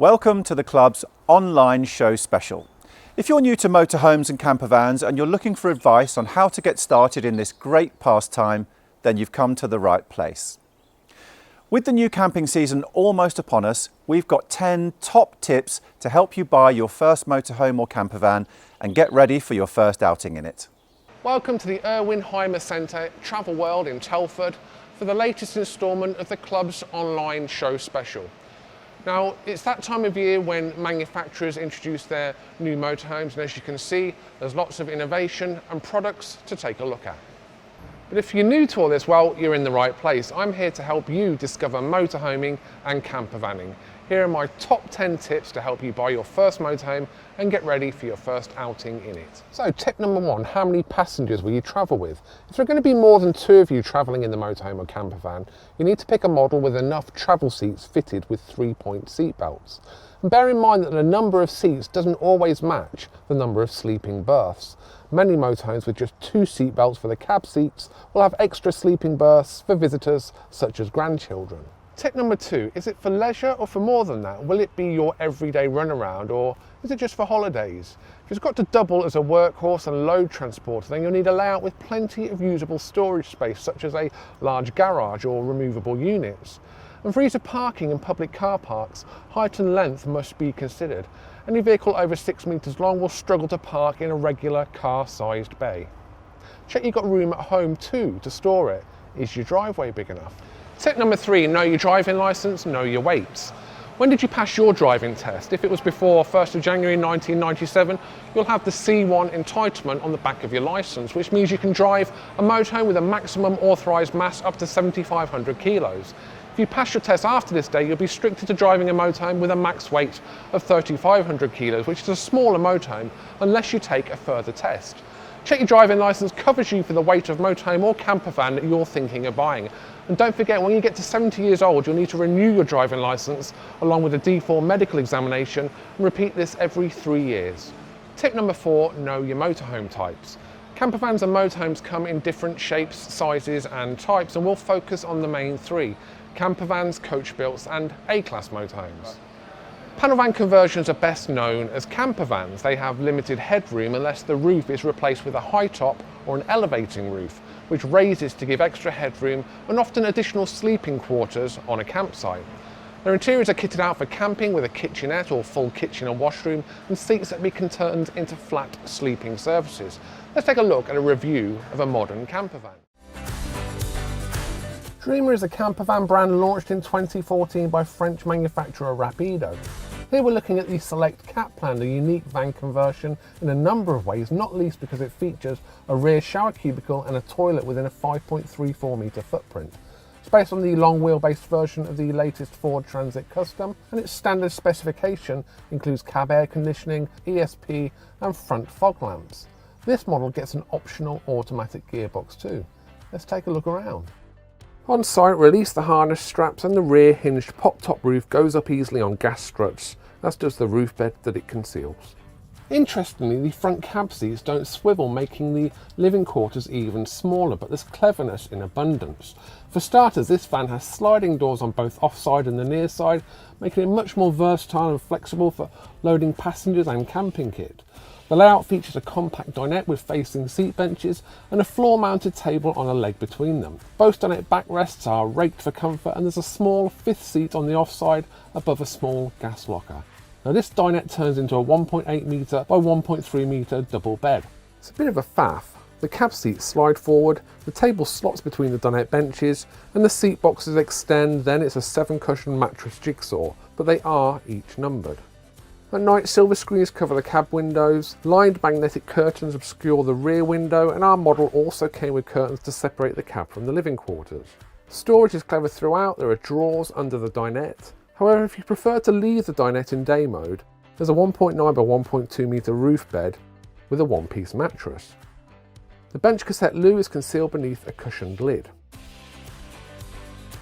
Welcome to the club's online show special. If you're new to motorhomes and campervans and you're looking for advice on how to get started in this great pastime, then you've come to the right place. With the new camping season almost upon us, we've got 10 top tips to help you buy your first motorhome or campervan and get ready for your first outing in it. Welcome to the Irwin Heimer Centre Travel World in Telford for the latest instalment of the club's online show special. Now, it's that time of year when manufacturers introduce their new motorhomes, and as you can see, there's lots of innovation and products to take a look at. But if you're new to all this, well, you're in the right place. I'm here to help you discover motorhoming and campervanning. Here are my top 10 tips to help you buy your first motorhome and get ready for your first outing in it. So tip number 1, how many passengers will you travel with? If there are going to be more than 2 of you travelling in the motorhome or campervan, you need to pick a model with enough travel seats fitted with 3-point seat belts. And bear in mind that the number of seats doesn't always match the number of sleeping berths. Many motorhomes with just 2 seat belts for the cab seats will have extra sleeping berths for visitors such as grandchildren. Tip number 2, is it for leisure or for more than that? Will it be your everyday runaround or is it just for holidays? If it's got to double as a workhorse and load transporter, then you'll need a layout with plenty of usable storage space such as a large garage or removable units. And for ease of parking in public car parks, height and length must be considered. Any vehicle over 6 metres long will struggle to park in a regular car-sized bay. Check you've got room at home too to store it. Is your driveway big enough? Tip number 3, know your driving licence, know your weights. When did you pass your driving test? If it was before 1st of January 1997, you'll have the C1 entitlement on the back of your licence, which means you can drive a motorhome with a maximum authorised mass up to 7,500 kilos. If you pass your test after this day, you'll be restricted to driving a motorhome with a max weight of 3,500 kilos, which is a smaller motorhome, unless you take a further test. Check your driving licence covers you for the weight of motorhome or campervan that you're thinking of buying. And don't forget, when you get to 70 years old, you'll need to renew your driving licence along with a D4 medical examination and repeat this every 3 years. Tip number 4, know your motorhome types. Campervans and motorhomes come in different shapes, sizes and types, and we'll focus on the main 3, campervans, coach builts and A-class motorhomes. Panel van conversions are best known as campervans. They have limited headroom unless the roof is replaced with a high top or an elevating roof, which raises to give extra headroom and often additional sleeping quarters on a campsite. Their interiors are kitted out for camping with a kitchenette or full kitchen and washroom and seats that can be turned into flat sleeping surfaces. Let's take a look at a review of a modern campervan. Dreamer is a campervan brand launched in 2014 by French manufacturer Rapido. Here we're looking at the Select Kaplan, a unique van conversion in a number of ways, not least because it features a rear shower cubicle and a toilet within a 5.34 metre footprint. It's based on the long wheelbase version of the latest Ford Transit Custom, and its standard specification includes cab air conditioning, ESP and front fog lamps. This model gets an optional automatic gearbox too. Let's take a look around. On site, release the harness straps and the rear hinged pop-top roof goes up easily on gas struts, as does the roof bed that it conceals. Interestingly, the front cab seats don't swivel, making the living quarters even smaller, but there's cleverness in abundance. For starters, this van has sliding doors on both offside and the near side, making it much more versatile and flexible for loading passengers and camping kit. The layout features a compact dinette with facing seat benches and a floor-mounted table on a leg between them. Both dinette backrests are raked for comfort, and there's a small 5th seat on the offside above a small gas locker. Now this dinette turns into a 1.8 metre by 1.3 metre double bed. It's a bit of a faff. The cab seats slide forward, the table slots between the dinette benches, and the seat boxes extend. Then it's a 7-cushion mattress jigsaw, but they are each numbered. At night, silver screens cover the cab windows, lined magnetic curtains obscure the rear window, and our model also came with curtains to separate the cab from the living quarters. Storage is clever throughout. There are drawers under the dinette. However, if you prefer to leave the dinette in day mode, there's a 1.9 by 1.2 metre roof bed with a 1-piece mattress. The bench cassette loo is concealed beneath a cushioned lid.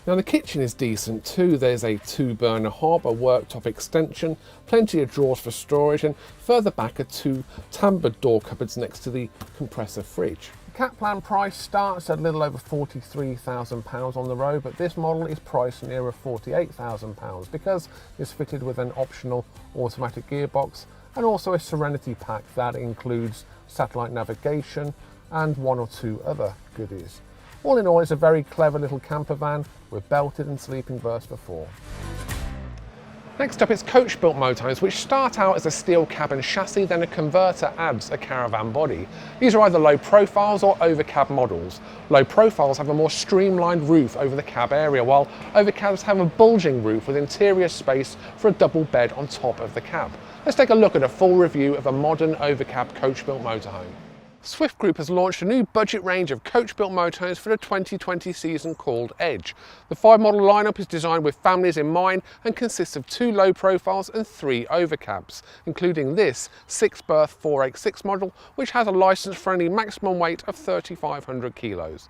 Now the kitchen is decent too. There's a 2-burner hob, a worktop extension, plenty of drawers for storage, and further back are 2 tambored door cupboards next to the compressor fridge. Kaplan price starts at a little over £43,000 on the road, but this model is priced nearer £48,000 because it's fitted with an optional automatic gearbox and also a Serenity pack that includes satellite navigation and one or two other goodies. All in all, it's a very clever little camper van with belted and sleeping berths for four. Next up, it's coach-built motorhomes, which start out as a steel cabin chassis, then a converter adds a caravan body. These are either low profiles or overcab models. Low profiles have a more streamlined roof over the cab area, while overcabs have a bulging roof with interior space for a double bed on top of the cab. Let's take a look at a full review of a modern overcab coach-built motorhome. Swift Group has launched a new budget range of coach-built motorhomes for the 2020 season called Edge. The 5 model lineup is designed with families in mind and consists of 2 low profiles and 3 overcabs, including this 6-berth 486 model, which has a license-friendly maximum weight of 3,500 kilos.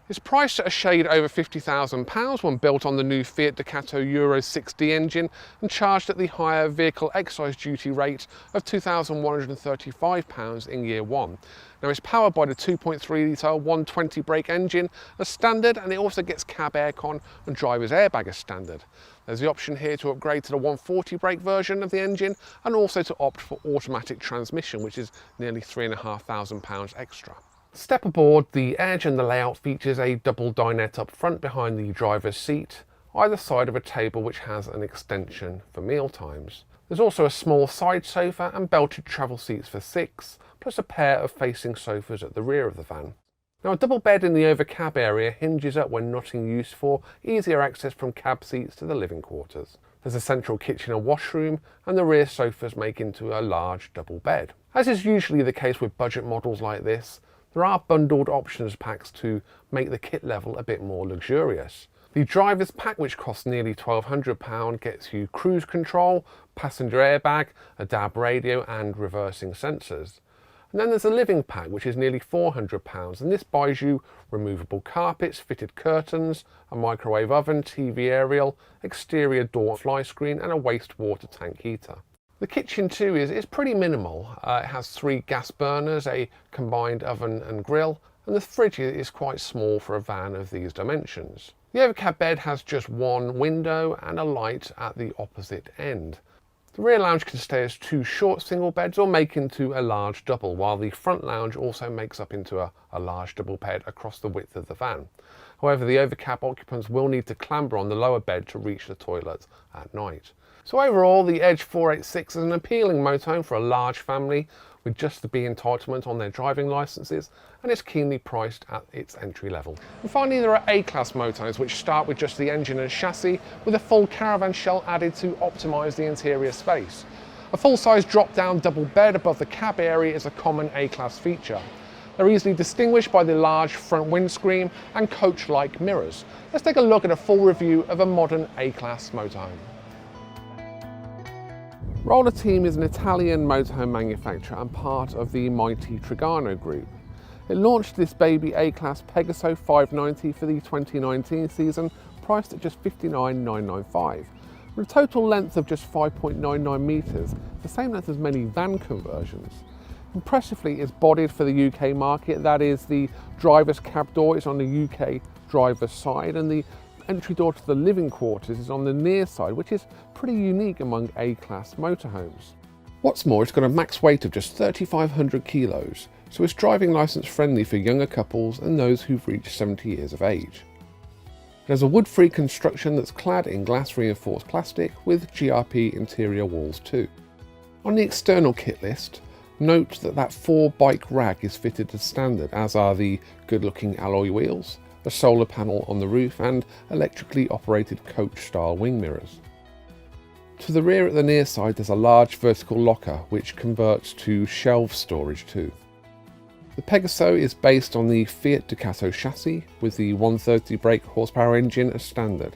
It's priced at a shade over £50,000 when built on the new Fiat Ducato Euro 6D engine and charged at the higher vehicle excise duty rate of £2,135 in year 1. Now it's powered by the 2.3 litre 120 brake engine as standard, and it also gets cab aircon and driver's airbag as standard. There's the option here to upgrade to the 140 brake version of the engine and also to opt for automatic transmission, which is nearly £3,500 extra. Step aboard the Edge and the layout features a double dinette up front behind the driver's seat, either side of a table which has an extension for meal times. There's also a small side sofa and belted travel seats for 6, plus a pair of facing sofas at the rear of the van. Now a double bed in the overcab area hinges up when not in use for easier access from cab seats to the living quarters. There's a central kitchen and washroom, and the rear sofas make into a large double bed. As is usually the case with budget models like this, there are bundled options packs to make the kit level a bit more luxurious. The driver's pack, which costs nearly £1,200, gets you cruise control, passenger airbag, a DAB radio and reversing sensors. And then there's a living pack, which is nearly £400, and this buys you removable carpets, fitted curtains, a microwave oven, TV aerial, exterior door fly screen and a wastewater tank heater. The kitchen too is pretty minimal. It has 3 gas burners, a combined oven and grill, and the fridge is quite small for a van of these dimensions. The overcab bed has just 1 window and a light at the opposite end. The rear lounge can stay as 2 short single beds or make into a large double, while the front lounge also makes up into a large double bed across the width of the van. However, the overcab occupants will need to clamber on the lower bed to reach the toilet at night. So overall, the Edge 486 is an appealing motorhome for a large family with just the B entitlement on their driving licences, and it's keenly priced at its entry level. And finally, there are A-class motorhomes which start with just the engine and chassis with a full caravan shell added to optimise the interior space. A full-size drop-down double bed above the cab area is a common A-class feature. They're easily distinguished by the large front windscreen and coach-like mirrors. Let's take a look at a full review of a modern A-class motorhome. Roller Team is an Italian motorhome manufacturer and part of the mighty Trigano group. It launched this baby A-Class Pegaso 590 for the 2019 season, priced at just $59,995. With a total length of just 5.99 metres, the same length as many van conversions. Impressively, it's bodied for the UK market, that is, the driver's cab door is on the UK driver's side and the entry door to the living quarters is on the near side, which is pretty unique among A-Class motorhomes. What's more, it's got a max weight of just 3,500 kilos, so it's driving licence friendly for younger couples and those who've reached 70 years of age. It has a wood-free construction that's clad in glass reinforced plastic with GRP interior walls too. On the external kit list, note that 4-bike rack is fitted as standard, as are the good-looking alloy wheels, a solar panel on the roof and electrically operated coach-style wing mirrors. To the rear at the near side there's a large vertical locker which converts to shelf storage too. The Pegaso is based on the Fiat Ducato chassis with the 130 brake horsepower engine as standard.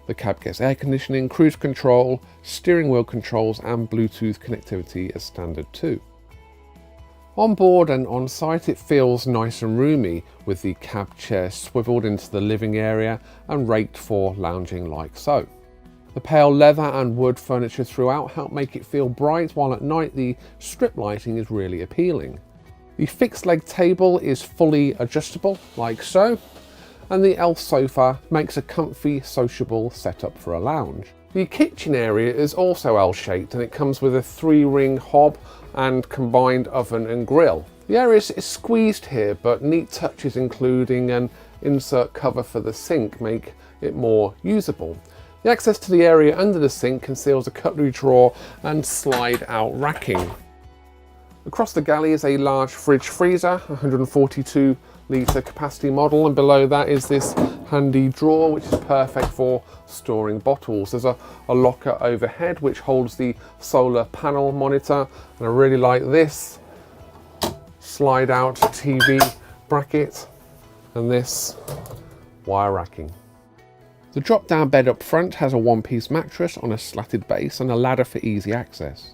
The cab gets air conditioning, cruise control, steering wheel controls and Bluetooth connectivity as standard too. On board and on site it feels nice and roomy, with the cab chair swiveled into the living area and raked for lounging like so. The pale leather and wood furniture throughout help make it feel bright, while at night the strip lighting is really appealing. The fixed leg table is fully adjustable, like so, and the elf sofa makes a comfy, sociable setup for a lounge. The kitchen area is also L-shaped, and it comes with a 3-ring hob and combined oven and grill. The area is squeezed here, but neat touches including an insert cover for the sink make it more usable. The access to the area under the sink conceals a cutlery drawer and slide out racking. Across the galley is a large fridge freezer, 142 litre capacity model, and below that is this handy drawer which is perfect for storing bottles. There's a locker overhead which holds the solar panel monitor, and I really like this slide out TV bracket and this wire racking. The drop down bed up front has a one-piece mattress on a slatted base and a ladder for easy access.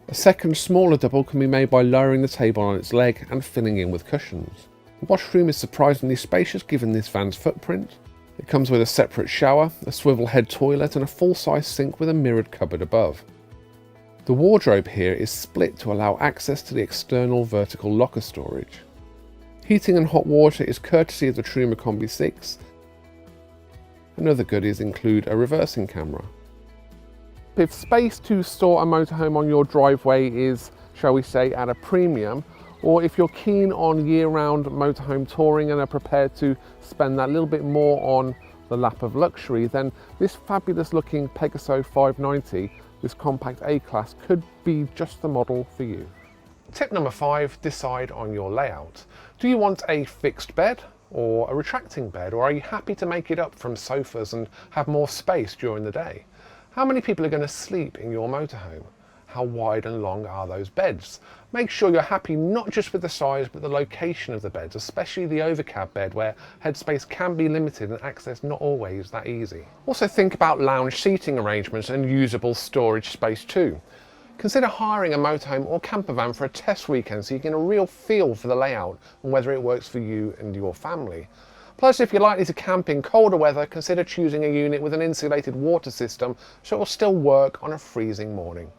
A second smaller double can be made by lowering the table on its leg and filling in with cushions. The washroom is surprisingly spacious given this van's footprint. It comes with a separate shower, a swivel head toilet and a full-size sink with a mirrored cupboard above. The wardrobe here is split to allow access to the external vertical locker storage. Heating and hot water is courtesy of the Truma Combi 6. And other goodies include a reversing camera. If space to store a motorhome on your driveway is, shall we say, at a premium, or if you're keen on year-round motorhome touring and are prepared to spend that little bit more on the lap of luxury, then this fabulous-looking Pegaso 590, this compact A-Class, could be just the model for you. Tip number 5, decide on your layout. Do you want a fixed bed or a retracting bed, or are you happy to make it up from sofas and have more space during the day? How many people are going to sleep in your motorhome? How wide and long are those beds? Make sure you're happy not just with the size but the location of the beds, especially the overcab bed where headspace can be limited and access not always that easy. Also think about lounge seating arrangements and usable storage space too. Consider hiring a motorhome or campervan for a test weekend so you get a real feel for the layout and whether it works for you and your family. Plus, if you're likely to camp in colder weather, consider choosing a unit with an insulated water system so it will still work on a freezing morning.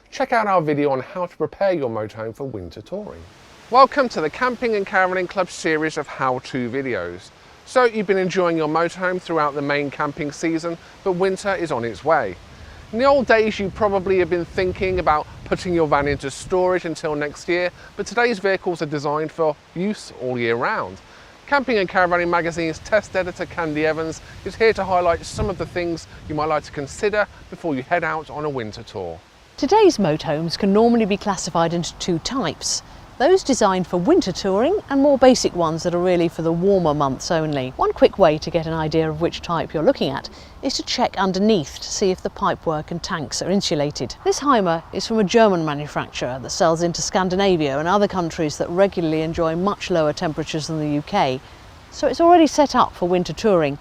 Check out our video on how to prepare your motorhome for winter touring. Welcome to the Camping and Caravanning Club series of how-to videos. So you've been enjoying your motorhome throughout the main camping season, but winter is on its way. In the old days, you probably have been thinking about putting your van into storage until next year, but today's vehicles are designed for use all year round. Camping and Caravanning magazine's test editor Candy Evans is here to highlight some of the things you might like to consider before you head out on a winter tour. Today's motorhomes can normally be classified into 2 types. Those designed for winter touring and more basic ones that are really for the warmer months only. One quick way to get an idea of which type you're looking at is to check underneath to see if the pipework and tanks are insulated. This Heimer is from a German manufacturer that sells into Scandinavia and other countries that regularly enjoy much lower temperatures than the UK, so it's already set up for winter touring.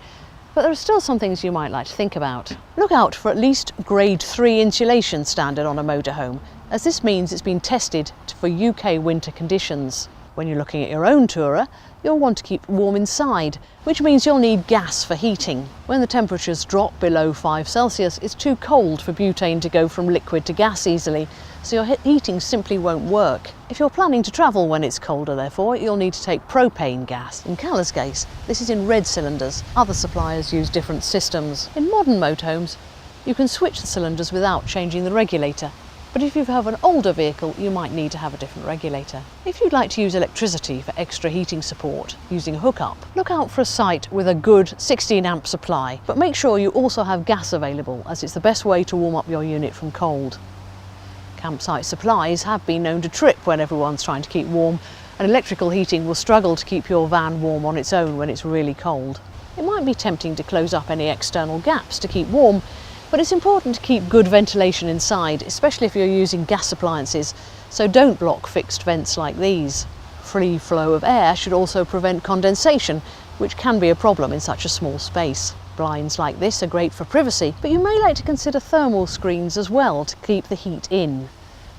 But there are still some things you might like to think about. Look out for at least grade 3 insulation standard on a motorhome, as this means it's been tested for UK winter conditions. When you're looking at your own tourer, you'll want to keep warm inside, which means you'll need gas for heating. When the temperatures drop below 5 Celsius, it's too cold for butane to go from liquid to gas easily, so your heating simply won't work. If you're planning to travel when it's colder, therefore, you'll need to take propane gas. In Caller's case, this is in red cylinders. Other suppliers use different systems. In modern motorhomes, you can switch the cylinders without changing the regulator. But if you have an older vehicle, you might need to have a different regulator. If you'd like to use electricity for extra heating support using a hookup, look out for a site with a good 16 amp supply, but make sure you also have gas available, as it's the best way to warm up your unit from cold. Campsite supplies have been known to trip when everyone's trying to keep warm, and electrical heating will struggle to keep your van warm on its own when it's really cold. It might be tempting to close up any external gaps to keep warm, but it's important to keep good ventilation inside, especially if you're using gas appliances, so don't block fixed vents like these. Free flow of air should also prevent condensation, which can be a problem in such a small space. Blinds like this are great for privacy, but you may like to consider thermal screens as well to keep the heat in.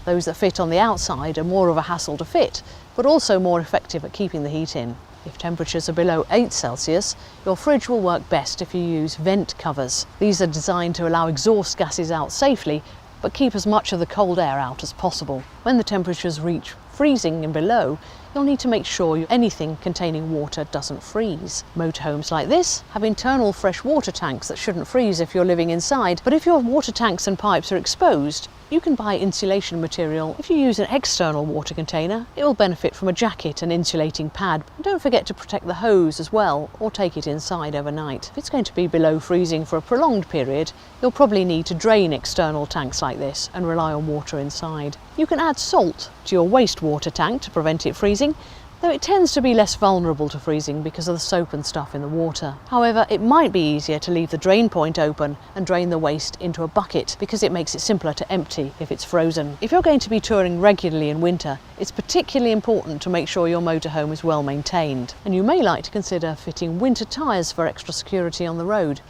Those that fit on the outside are more of a hassle to fit, but also more effective at keeping the heat in. If temperatures are below 8 Celsius, your fridge will work best if you use vent covers. These are designed to allow exhaust gases out safely, but keep as much of the cold air out as possible. When the temperatures reach freezing and below, you'll need to make sure anything containing water doesn't freeze. Motorhomes like this have internal fresh water tanks that shouldn't freeze if you're living inside, but if your water tanks and pipes are exposed, you can buy insulation material. If you use an external water container, it will benefit from a jacket and insulating pad. And don't forget to protect the hose as well, or take it inside overnight. If it's going to be below freezing for a prolonged period, you'll probably need to drain external tanks like this and rely on water inside. You can add salt to your wastewater tank to prevent it freezing, though it tends to be less vulnerable to freezing because of the soap and stuff in the water. However, it might be easier to leave the drain point open and drain the waste into a bucket because it makes it simpler to empty if it's frozen. If you're going to be touring regularly in winter, it's particularly important to make sure your motorhome is well maintained. And you may like to consider fitting winter tyres for extra security on the road.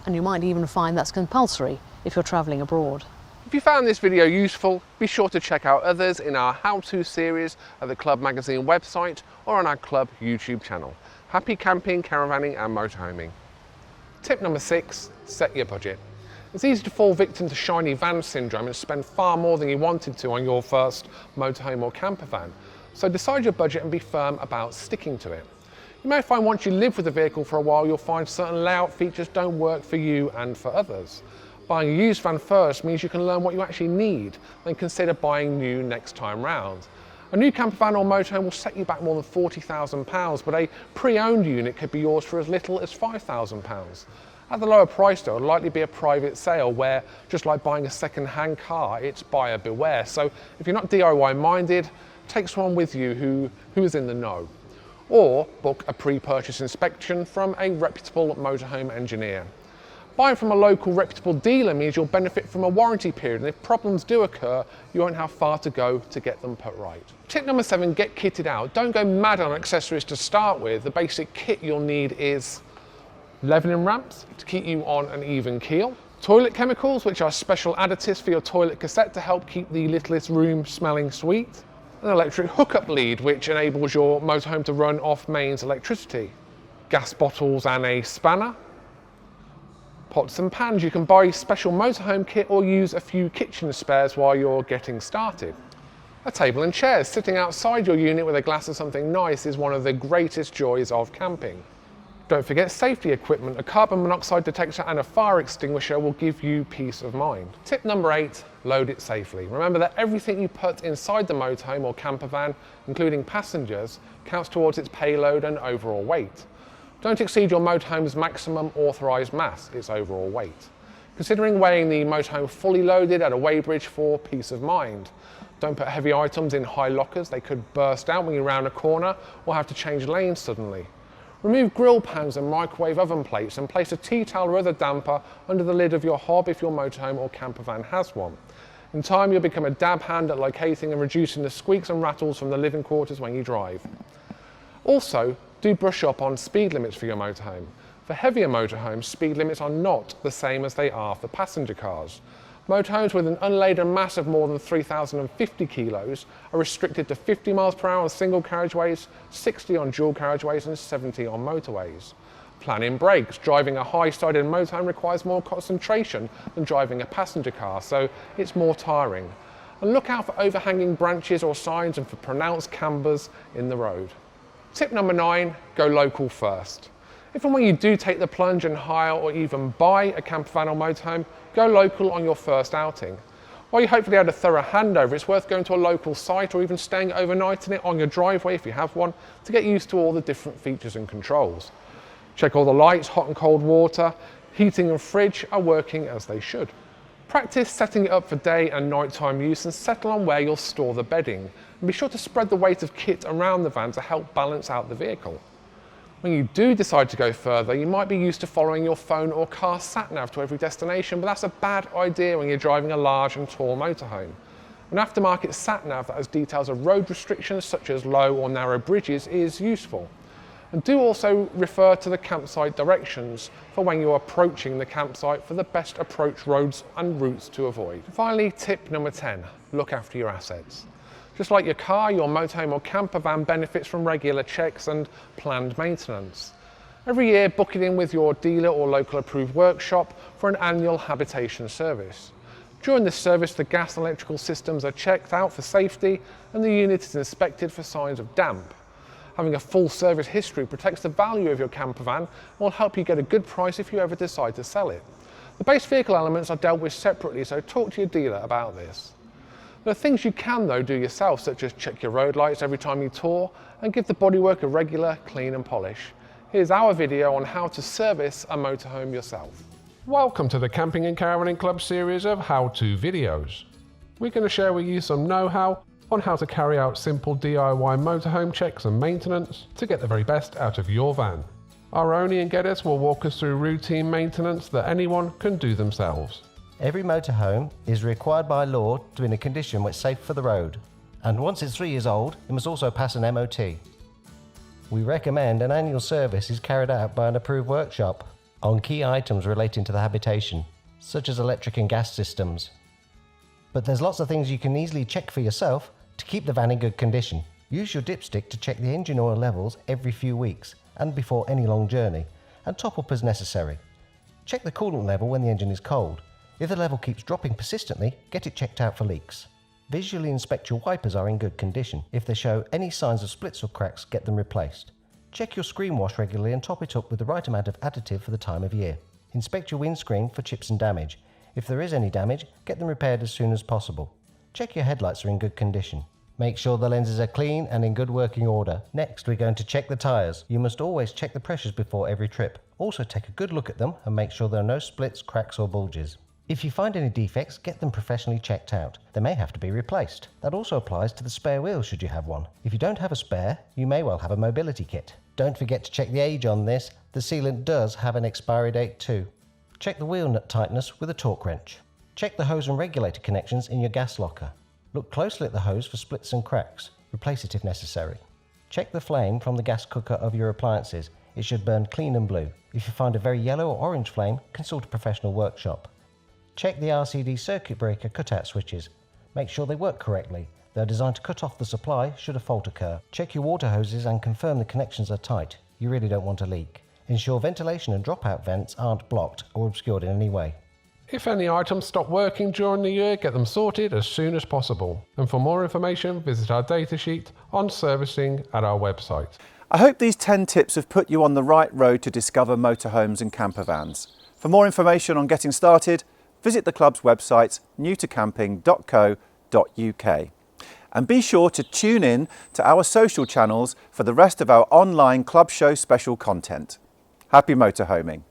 And you might even find that's compulsory if you're travelling abroad. If you found this video useful, be sure to check out others in our how-to series at the Club magazine website or on our Club YouTube channel. Happy camping, caravanning and motorhoming. Tip number 6, set your budget. It's easy to fall victim to shiny van syndrome and spend far more than you wanted to on your first motorhome or camper van. So decide your budget and be firm about sticking to it. You may find once you live with the vehicle for a while, you'll find certain layout features don't work for you and for others. Buying a used van first means you can learn what you actually need, then consider buying new next time round. A new camper van or motorhome will set you back more than £40,000, but a pre-owned unit could be yours for as little as £5,000. At the lower price though, it'll likely be a private sale where, just like buying a second-hand car, it's buyer beware. So if you're not DIY minded, take someone with you who is in the know. Or book a pre-purchase inspection from a reputable motorhome engineer. Buying from a local reputable dealer means you'll benefit from a warranty period, and if problems do occur, you won't have far to go to get them put right. Tip number 7, get kitted out. Don't go mad on accessories to start with. The basic kit you'll need is leveling ramps to keep you on an even keel, toilet chemicals, which are special additives for your toilet cassette to help keep the littlest room smelling sweet, an electric hookup lead, which enables your motorhome to run off mains electricity, gas bottles and a spanner, pots and pans. You can buy special motorhome kit or use a few kitchen spares while you're getting started. A table and chairs. Sitting outside your unit with a glass of something nice is one of the greatest joys of camping. Don't forget safety equipment. A carbon monoxide detector and a fire extinguisher will give you peace of mind. Tip number 8, load it safely. Remember that everything you put inside the motorhome or camper van, including passengers, counts towards its payload and overall weight. Don't exceed your motorhome's maximum authorised mass, its overall weight. Considering weighing the motorhome fully loaded at a weighbridge for peace of mind. Don't put heavy items in high lockers. They could burst out when you round a corner or have to change lanes suddenly. Remove grill pans and microwave oven plates and place a tea towel or other damper under the lid of your hob if your motorhome or camper van has one. In time, you'll become a dab hand at locating and reducing the squeaks and rattles from the living quarters when you drive. Also, do brush up on speed limits for your motorhome. For heavier motorhomes, speed limits are not the same as they are for passenger cars. Motorhomes with an unladen mass of more than 3,050 kilos are restricted to 50 miles per hour on single carriageways, 60 on dual carriageways and 70 on motorways. Plan in brakes. Driving a high-sided motorhome requires more concentration than driving a passenger car, so it's more tiring. And look out for overhanging branches or signs and for pronounced cambers in the road. Tip number 9, go local first. If and when you do take the plunge and hire or even buy a camper van or motorhome, go local on your first outing. While you hopefully had a thorough handover, it's worth going to a local site or even staying overnight in it on your driveway if you have one to get used to all the different features and controls. Check all the lights, hot and cold water, heating and fridge are working as they should. Practice setting it up for day and nighttime use and settle on where you'll store the bedding. And be sure to spread the weight of kit around the van to help balance out the vehicle. When you do decide to go further, you might be used to following your phone or car sat-nav to every destination, but that's a bad idea when you're driving a large and tall motorhome. An aftermarket sat-nav that has details of road restrictions such as low or narrow bridges is useful. And do also refer to the campsite directions for when you're approaching the campsite for the best approach roads and routes to avoid. Finally, tip number 10, look after your assets. Just like your car, your motorhome or camper van benefits from regular checks and planned maintenance. Every year, book it in with your dealer or local approved workshop for an annual habitation service. During this service, the gas and electrical systems are checked out for safety and the unit is inspected for signs of damp. Having a full service history protects the value of your camper van and will help you get a good price if you ever decide to sell it. The base vehicle elements are dealt with separately, so talk to your dealer about this. There are things you can though do yourself, such as check your road lights every time you tour and give the bodywork a regular clean and polish. Here's our video on how to service a motorhome yourself. Welcome to the Camping and Caravanning Club series of how-to videos. We're going to share with you some know-how on how to carry out simple DIY motorhome checks and maintenance to get the very best out of your van. Our Oni and Geddes will walk us through routine maintenance that anyone can do themselves. Every motorhome is required by law to be in a condition which is safe for the road, and once it's 3 years old, it must also pass an MOT. We recommend an annual service is carried out by an approved workshop on key items relating to the habitation, such as electric and gas systems. But there's lots of things you can easily check for yourself to keep the van in good condition. Use your dipstick to check the engine oil levels every few weeks and before any long journey, and top up as necessary. Check the coolant level when the engine is cold. If the level keeps dropping persistently, get it checked out for leaks. Visually inspect your wipers are in good condition. If they show any signs of splits or cracks, get them replaced. Check your screen wash regularly and top it up with the right amount of additive for the time of year. Inspect your windscreen for chips and damage. If there is any damage, get them repaired as soon as possible. Check your headlights are in good condition. Make sure the lenses are clean and in good working order. Next, we're going to check the tyres. You must always check the pressures before every trip. Also take a good look at them and make sure there are no splits, cracks or bulges. If you find any defects, get them professionally checked out. They may have to be replaced. That also applies to the spare wheel should you have one. If you don't have a spare, you may well have a mobility kit. Don't forget to check the age on this. The sealant does have an expiry date too. Check the wheel nut tightness with a torque wrench. Check the hose and regulator connections in your gas locker. Look closely at the hose for splits and cracks. Replace it if necessary. Check the flame from the gas cooker of your appliances. It should burn clean and blue. If you find a very yellow or orange flame, consult a professional workshop. Check the RCD circuit breaker cutout switches. Make sure they work correctly. They're designed to cut off the supply should a fault occur. Check your water hoses and confirm the connections are tight. You really don't want a leak. Ensure ventilation and dropout vents aren't blocked or obscured in any way. If any items stop working during the year, get them sorted as soon as possible. And for more information, visit our datasheet on servicing at our website. I hope these 10 tips have put you on the right road to discover motorhomes and campervans. For more information on getting started, visit the club's website newtocamping.co.uk. And be sure to tune in to our social channels for the rest of our online club show special content. Happy motorhoming!